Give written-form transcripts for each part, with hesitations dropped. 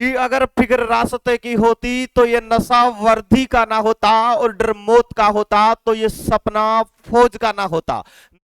कि अगर फिक्र रास्ते की होती तो ये नशा वर्दी का ना होता और डर मौत का होता तो ये सपना फौज का ना होता।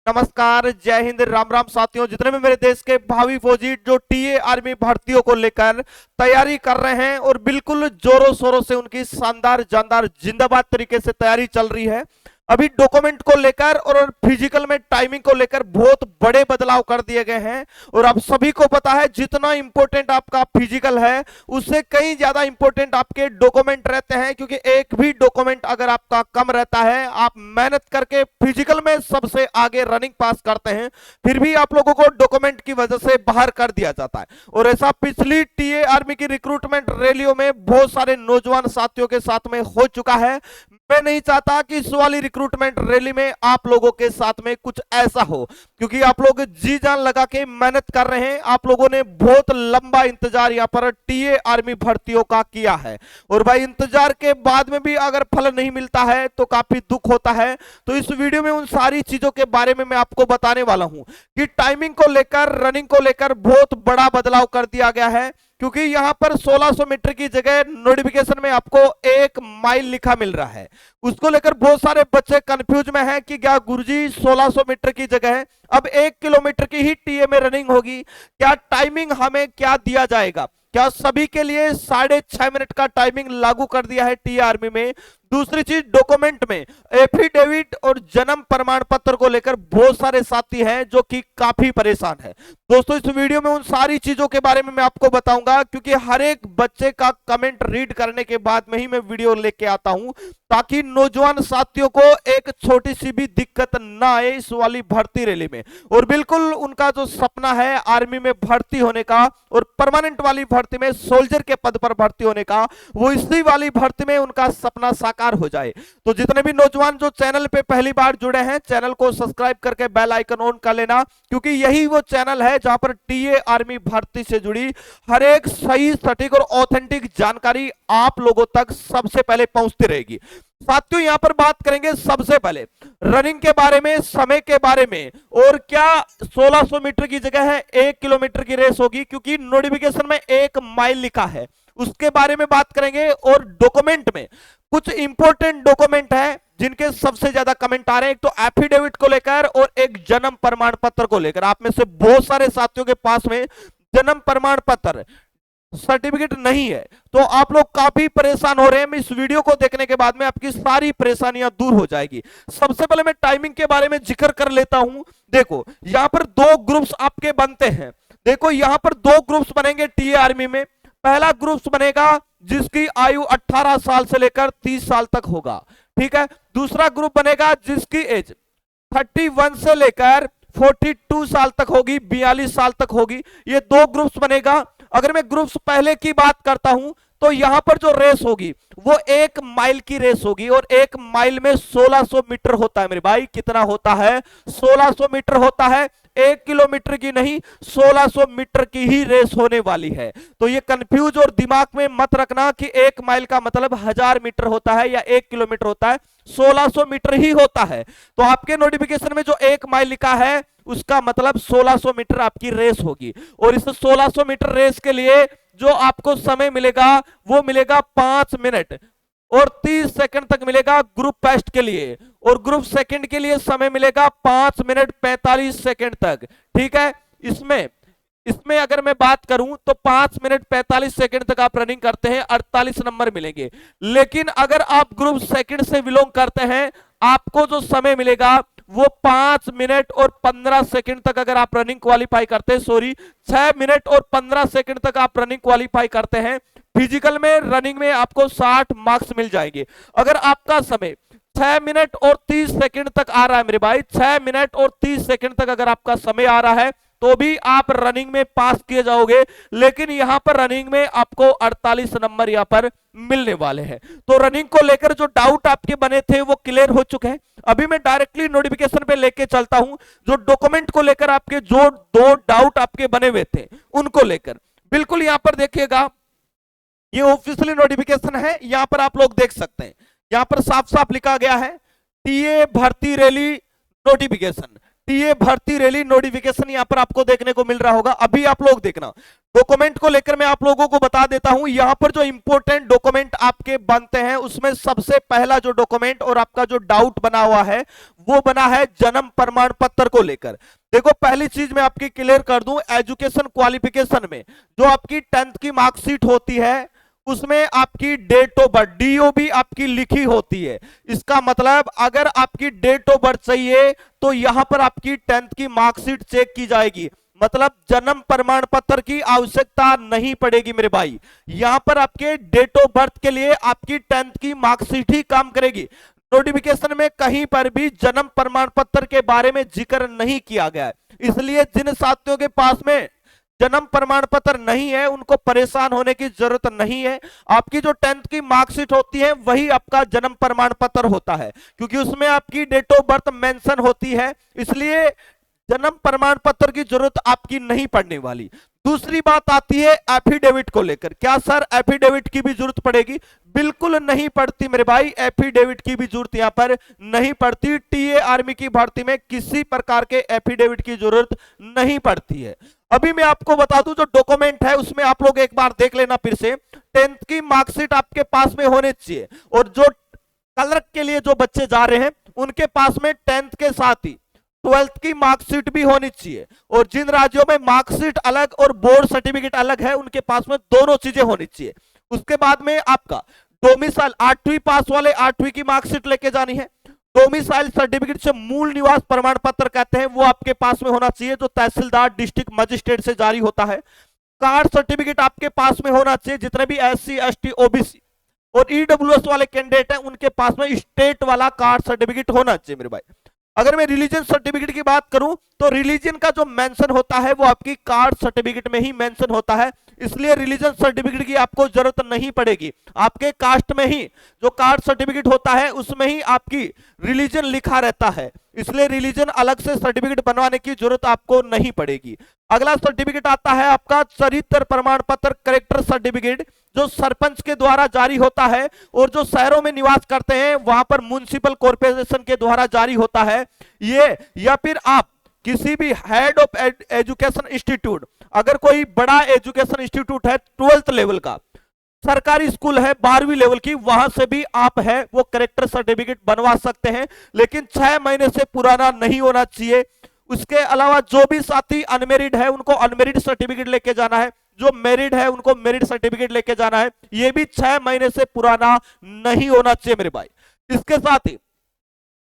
नमस्कार, जय हिंद, राम राम साथियों। जितने भी मेरे देश के भावी फौजी जो टीए आर्मी भर्तियों को लेकर तैयारी कर रहे हैं और बिल्कुल जोरों शोरों से उनकी शानदार जानदार जिंदाबाद तरीके से तैयारी चल रही है। अभी डॉक्यूमेंट को लेकर और फिजिकल में टाइमिंग को लेकर बहुत बड़े बदलाव कर दिए गए हैं और आप सभी को पता है जितना इंपॉर्टेंट आपका फिजिकल है उससे कहीं ज्यादा इंपॉर्टेंट आपके डॉक्यूमेंट रहते हैं, क्योंकि एक भी डॉक्यूमेंट अगर आपका कम रहता है, आप मेहनत करके फिजिकल में सबसे आगे रनिंग पास करते हैं, फिर भी आप लोगों को डॉक्यूमेंट की वजह से बाहर कर दिया जाता है। और ऐसा पिछली टीए आर्मी की रिक्रूटमेंट रैलियों में बहुत सारे नौजवान साथियों के साथ में हो चुका है। मैं नहीं चाहता कि इस वाली रिक्रूटमेंट रैली में आप लोगों के साथ में कुछ ऐसा हो, क्योंकि आप लोग जी जान लगा के मेहनत कर रहे हैं। आप लोगों ने बहुत लंबा इंतजार यहाँ पर टीए आर्मी भर्तियों का किया है और भाई इंतजार के बाद में भी अगर फल नहीं मिलता है तो काफी दुख होता है। तो इस वीडियो में उन सारी चीजों के बारे में मैं आपको बताने वाला हूं कि टाइमिंग को लेकर, रनिंग को लेकर बहुत बड़ा बदलाव कर दिया गया है, क्योंकि यहां पर 1600 मीटर की जगह नोटिफिकेशन में आपको 1 माइल लिखा मिल रहा है। उसको लेकर बहुत सारे बच्चे कंफ्यूज में हैं कि क्या गुरुजी 1600 मीटर की जगह अब 1 किलोमीटर की ही टीए में रनिंग होगी, क्या टाइमिंग हमें क्या दिया जाएगा, क्या सभी के लिए 6.5 मिनट का टाइमिंग लागू कर दिया है टीए आर्मी में। दूसरी चीज, डॉक्यूमेंट में एफिडेविट और जन्म प्रमाण पत्र को लेकर बहुत सारे साथी हैं जो कि काफी परेशान है। दोस्तों इस वीडियो में उन सारी चीजों के बारे में मैं आपको बताऊंगा, क्योंकि हर एक बच्चे का कमेंट रीड करने के बाद में ही मैं वीडियो लेके आता हूं, ताकि नौजवान साथियों को एक छोटी सी भी दिक्कत ना आए इस वाली भर्ती रैली में। और बिल्कुल उनका जो सपना है आर्मी में भर्ती होने का और परमानेंट वाली भर्ती में सोल्जर के पद पर भर्ती होने का, वो इसी वाली भर्ती में उनका सपना साकार हो जाए। तो जितने भी नौजवान जो चैनल पे पहली बार जुड़े हैं, चैनल को सब्सक्राइब करके बेल आइकन ऑन कर लेना, क्योंकि यही वो चैनल है जहां पर टीए आर्मी भर्ती से जुड़ी हर एक सही, सटीक और ऑथेंटिक जानकारी आप लोगों तक सबसे पहले पहुंचती रहेगी। साथियों यहां पर बात करेंगे सबसे पहले रनिंग के बारे में, समय के बारे में, और क्या 1600 मीटर की जगह है 1 किलोमीटर की रेस होगी, क्योंकि नोटिफिकेशन में 1 माइल लिखा है, उसके बारे में बात करेंगे। और डॉक्यूमेंट में कुछ इंपॉर्टेंट डॉक्यूमेंट है जिनके सबसे ज्यादा कमेंट आ रहे हैं, एक तो एफिडेविट को लेकर और एक जन्म प्रमाण पत्र को लेकर। आप में से बहुत सारे साथियों के पास में जन्म प्रमाण पत्र सर्टिफिकेट नहीं है, तो आप लोग काफी परेशान हो रहे हैं। इस वीडियो को देखने के बाद में आपकी सारी परेशानियां दूर हो जाएगी। सबसे पहले मैं टाइमिंग के बारे में जिक्र कर लेता हूं। देखो यहां पर 2 ग्रुप्स आपके बनते हैं। देखो यहां पर 2 ग्रुप्स बनेंगे टीए आर्मी में। पहला ग्रुप बनेगा जिसकी आयु 18 साल से लेकर 30 साल तक होगा, ठीक है। दूसरा ग्रुप बनेगा जिसकी एज 31 से लेकर 42 साल तक होगी, 42 साल तक होगी। ये 2 ग्रुप्स बनेगा। अगर मैं ग्रुप्स पहले की बात करता हूं तो यहां पर जो रेस होगी वो 1 माइल की रेस होगी, और 1 माइल में 1600 मीटर होता है मेरे भाई। कितना होता है? 1600 मीटर होता है। 1 किलोमीटर की नहीं, 1600 मीटर की ही रेस होने वाली है। तो ये कंफ्यूज और दिमाग में मत रखना कि 1 माइल का मतलब 1000 मीटर होता है या 1 किलोमीटर होता है। 1600 मीटर ही होता है। तो आपके नोटिफिकेशन में जो 1 माइल लिखा है उसका मतलब 1600 मीटर आपकी रेस होगी। और इस 1600 मीटर रेस के लिए जो आपको समय मिलेगा वो मिलेगा 5 मिनट और 30 सेकंड तक मिलेगा ग्रुप फर्स्ट के लिए, और ग्रुप सेकंड के लिए समय मिलेगा 5 मिनट 45 सेकंड तक, ठीक है। इसमें अगर मैं बात करूं तो 5 मिनट 45 सेकंड तक आप रनिंग करते हैं, 48 नंबर मिलेंगे। लेकिन अगर आप ग्रुप सेकंड से बिलोंग करते हैं, आपको जो समय मिलेगा वो 5 मिनट और 15 सेकंड तक अगर आप रनिंग क्वालिफाई करते हैं, 6 मिनट और 15 सेकंड तक आप रनिंग क्वालिफाई करते हैं, फिजिकल में, रनिंग में आपको 60 मार्क्स मिल जाएंगे। अगर आपका समय 6 मिनट और 30 सेकंड तक आ रहा है मेरे भाई, 6 मिनट और 30 सेकंड तक अगर आपका समय आ रहा है तो भी आप रनिंग में पास किए जाओगे। लेकिन यहां पर रनिंग में आपको 48 नंबर यहां पर मिलने वाले हैं। तो रनिंग को लेकर जो डाउट आपके बने थे वो क्लियर हो चुके हैं। अभी मैं डायरेक्टली नोटिफिकेशन पे लेके चलता हूं, जो डॉक्यूमेंट को लेकर आपके जो 2 डाउट आपके बने हुए थे उनको लेकर। बिल्कुल यहां पर देखिएगा, ये ऑफिशियली नोटिफिकेशन है, यहां पर आप लोग देख सकते हैं। यहां पर साफ साफ लिखा गया है टीए भर्ती रैली नोटिफिकेशन। टीए भर्ती रैली नोटिफिकेशन यहां पर आपको देखने को मिल रहा होगा। अभी आप लोग देखना, डॉक्यूमेंट को लेकर मैं आप लोगों को बता देता हूं। यहां पर जो इंपॉर्टेंट डॉक्यूमेंट आपके बनते हैं उसमें सबसे पहला जो डॉक्यूमेंट और आपका जो डाउट बना हुआ है वो बना है जन्म प्रमाण पत्र को लेकर। देखो, पहली चीज मैं आपकी क्लियर कर दूं, एजुकेशन क्वालिफिकेशन में जो आपकी 10th की मार्कशीट होती है उसमें आपकी डेट ऑफ बर्थ डीओबी आपकी लिखी होती है। इसका मतलब अगर आपकी डेट ऑफ बर्थ चाहिए तो यहां पर आपकी 10th की मार्कशीट चेक की जाएगी, मतलब जन्म प्रमाण पत्र की आवश्यकता नहीं पड़ेगी मेरे भाई। यहां पर आपके डेट ऑफ बर्थ के लिए आपकी 10th की मार्कशीट ही काम करेगी। नोटिफिकेशन में कहीं पर भी जन्म प्रमाण पत्र के बारे में जिक्र नहीं किया गया है, इसलिए जिन साथियों के पास में जन्म प्रमाण पत्र नहीं है उनको परेशान होने की जरूरत नहीं है। आपकी जो 10th की मार्कशीट होती है वही आपका जन्म प्रमाण पत्र होता है, क्योंकि उसमें आपकी डेट ऑफ बर्थ मेंशन होती है, इसलिए जन्म प्रमाण पत्र की जरूरत आपकी नहीं पड़ने वाली। दूसरी बात आती है एफिडेविट को लेकर। क्या सर एफिडेविट की भी जरूरत पड़ेगी? बिल्कुल नहीं पड़ती मेरे भाई, एफिडेविट की भी जरूरत यहां पर नहीं पड़ती। टीए आर्मी की भर्ती में किसी प्रकार के एफिडेविट की जरूरत नहीं पड़ती है। अभी मैं आपको बता दूं जो डॉक्यूमेंट है उसमें आप लोग एक बार देख लेना फिर से। 10th की मार्कशीट आपके पास में होने चाहिए, और जो क्लर्क के लिए जो बच्चे जा रहे हैं उनके पास में 10th के साथ ही 12th की मार्कशीट भी होनी चाहिए। और जिन राज्यों में मार्कशीट अलग और बोर्ड सर्टिफिकेट अलग है उनके पास में दोनों चीजें होनी चाहिए। उसके बाद में आपका डोमिसाइल 8वीं पास वाले 8वीं की मार्कशीट लेके जानी है। डोमिसाइल सर्टिफिकेट से मूल निवास प्रमाण पत्र कहते हैं, वो आपके पास में होना चाहिए जो तहसीलदार डिस्ट्रिक्ट मजिस्ट्रेट से जारी होता है। कास्ट सर्टिफिकेट आपके पास में होना चाहिए, जितने भी SC ST OBC और EWS वाले कैंडिडेट हैं उनके पास में स्टेट वाला कास्ट सर्टिफिकेट होना चाहिए मेरे भाई। अगर मैं रिलीजन सर्टिफिकेट की बात करूं तो रिलीजन का जो मेंशन होता है वो आपकी कास्ट सर्टिफिकेट में ही मेंशन होता है, इसलिए रिलीजन सर्टिफिकेट की आपको जरूरत नहीं पड़ेगी। आपके कास्ट में ही जो कास्ट सर्टिफिकेट होता है उसमें ही आपकी रिलीजन लिखा रहता है, इसलिए रिलीजन अलग से सर्टिफिकेट बनवाने की जरूरत आपको नहीं पड़ेगी। अगला सर्टिफिकेट आता है आपका चरित्र प्रमाण पत्र, कैरेक्टर सर्टिफिकेट, जो सरपंच के द्वारा जारी होता है और जो शहरों में निवास करते हैं वहां पर म्युनिसिपल कॉर्पोरेशन के द्वारा जारी होता है ये। या फिर आप किसी भी हेड ऑफ एजुकेशन इंस्टीट्यूट, अगर कोई बड़ा एजुकेशन इंस्टीट्यूट है 12th लेवल का, सरकारी स्कूल है 12वीं लेवल की, वहां से भी आप है वो कैरेक्टर सर्टिफिकेट बनवा सकते हैं, लेकिन 6 महीने से पुराना नहीं होना चाहिए। उसके अलावा जो भी साथी अनमेरिड है उनको अनमेरिड सर्टिफिकेट लेके जाना है, जो मैरिड है उनको मैरिड सर्टिफिकेट लेके जाना है, ये भी 6 महीने से पुराना नहीं होना चाहिए मेरे भाई। इसके साथ ही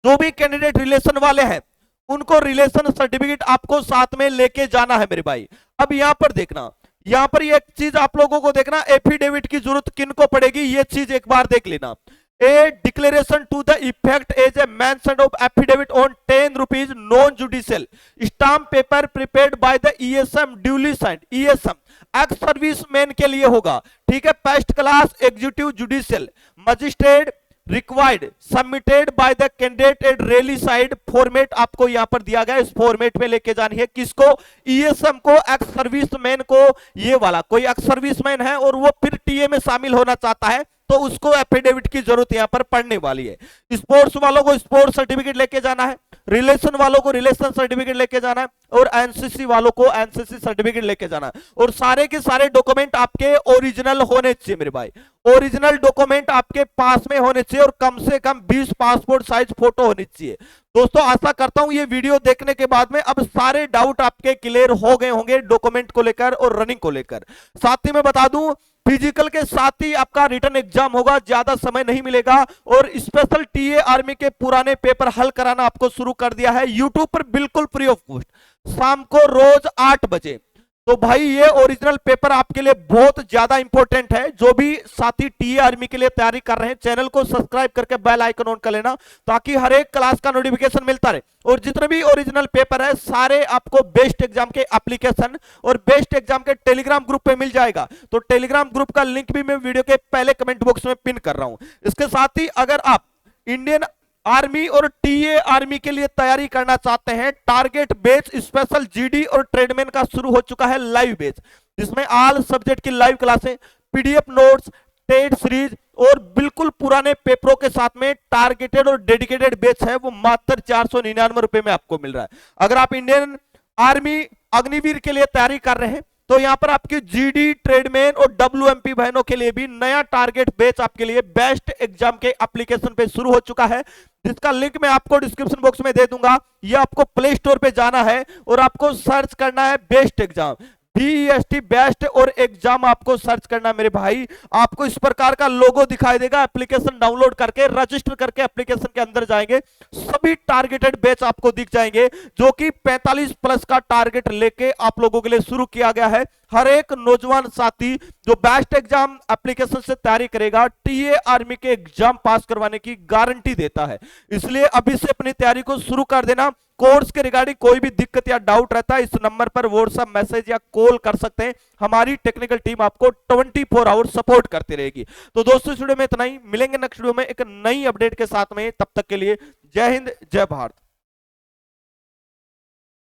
जो भी कैंडिडेट रिलेशन वाले हैं उनको रिलेशन सर्टिफिकेट आपको साथ में लेके जाना है मेरे भाई। अब यहां पर देखना, यहां पर एक चीज आप लोगों को देखना, एफिडेविट की जरूरत किनको पड़ेगी ये चीज एक बार देख लेना। A declaration to the effect as a mention of affidavit on 10 rupees non judicial stamp paper prepared by the ESM duly signed. ESM ex service man के लिए होगा, ठीक है। First class executive judicial magistrate required submitted by the candidate at rally site format आपको यहां पर दिया गया, इस फॉर्मेट में लेके जानी है। किसको? ESM को, एक्स सर्विसमैन को। ये वाला कोई एक्स सर्विसमैन है और वो फिर टीए में शामिल होना चाहता है तो उसको एफिडेविट की जरूरत यहां पर पड़ने वाली है। स्पोर्ट्स वालों को स्पोर्ट्स सर्टिफिकेट लेके जाना है, रिलेशन वालों को रिलेशन सर्टिफिकेट लेके जाना है, और एनसीसी वालों को एनसीसी सर्टिफिकेट लेके जाना है। और सारे के सारे डॉक्यूमेंट आपके ओरिजिनल होने चाहिए मेरे भाई, ओरिजिनल डॉक्यूमेंट आपके पास में होने चाहिए और कम से कम 20 पासपोर्ट साइज फोटो होनी चाहिए। दोस्तों आशा करता हूं ये वीडियो देखने के बाद में अब सारे डाउट आपके क्लियर हो गए होंगे डॉक्यूमेंट को लेकर और रनिंग को लेकर। साथ ही मैं बता दूं फिजिकल के साथ ही आपका रिटर्न एग्जाम होगा, ज्यादा समय नहीं मिलेगा। और स्पेशल टीए आर्मी के पुराने पेपर हल कराना आपको शुरू कर दिया है यूट्यूब पर बिल्कुल फ्री ऑफ कॉस्ट, शाम को रोज 8 बजे। तो भाई ये ओरिजिनल पेपर आपके लिए बहुत ज्यादा इंपॉर्टेंट है। जो भी साथी टीए आर्मी के लिए तैयारी कर रहे हैं चैनल को सब्सक्राइब करके बेल आइकन ऑन कर लेना ताकि हर एक क्लास का नोटिफिकेशन मिलता रहे। और जितने भी ओरिजिनल पेपर है सारे आपको बेस्ट एग्जाम के एप्लीकेशन और बेस्ट एग्जाम के टेलीग्राम ग्रुप पे मिल जाएगा। तो टेलीग्राम ग्रुप का लिंक भी मैं वीडियो के पहले कमेंट बॉक्स में पिन कर रहा हूं। इसके साथ ही अगर आप इंडियन आर्मी और टीए आर्मी के लिए तैयारी करना चाहते हैं, टारगेट बेच स्पेशल जीडी और ट्रेडमैन का शुरू हो चुका है लाइव बेच, जिसमें ऑल सब्जेक्ट की लाइव क्लासें, पीडीएफ नोट्स, टेट सीरीज और बिल्कुल पुराने पेपरों के साथ में टारगेटेड और डेडिकेटेड बैच है, वो मात्र 499 रुपए में आपको मिल रहा है। अगर आप इंडियन आर्मी अग्निवीर के लिए तैयारी कर रहे हैं तो यहां पर आपकी जीडी ट्रेडमैन और डब्ल्यूएमपी बहनों के लिए भी नया टारगेट बैच आपके लिए बेस्ट एग्जाम के एप्लीकेशन पे शुरू हो चुका है, जिसका लिंक मैं आपको डिस्क्रिप्शन बॉक्स में दे दूंगा। ये आपको प्ले स्टोर पे जाना है और आपको सर्च करना है बेस्ट एग्जाम, BEST बेस्ट और एग्जाम आपको सर्च करना है मेरे भाई। आपको इस प्रकार का लोगो दिखाई देगा, एप्लीकेशन डाउनलोड करके रजिस्टर करके एप्लीकेशन के अंदर जाएंगे, सभी टारगेटेड बैच आपको दिख जाएंगे जो कि 45 प्लस का टारगेट लेके आप लोगों के लिए शुरू किया गया है। हर एक नौजवान साथी जो बेस्ट एग्जाम एप्लीकेशन से तैयारी करेगा टीए आर्मी के एग्जाम पास करवाने की गारंटी देता है। इसलिए अभी से अपनी तैयारी को शुरू कर देना। कोर्स के रिगार्डिंग कोई भी दिक्कत या डाउट रहता है इस नंबर पर व्हाट्सएप मैसेज या कॉल कर सकते हैं, हमारी टेक्निकल टीम आपको 24 आवर सपोर्ट करती रहेगी। तो दोस्तों इस वीडियो में इतना ही, मिलेंगे नेक्स्ट वीडियो में एक नई अपडेट के साथ में, तब तक के लिए जय हिंद जय भारत।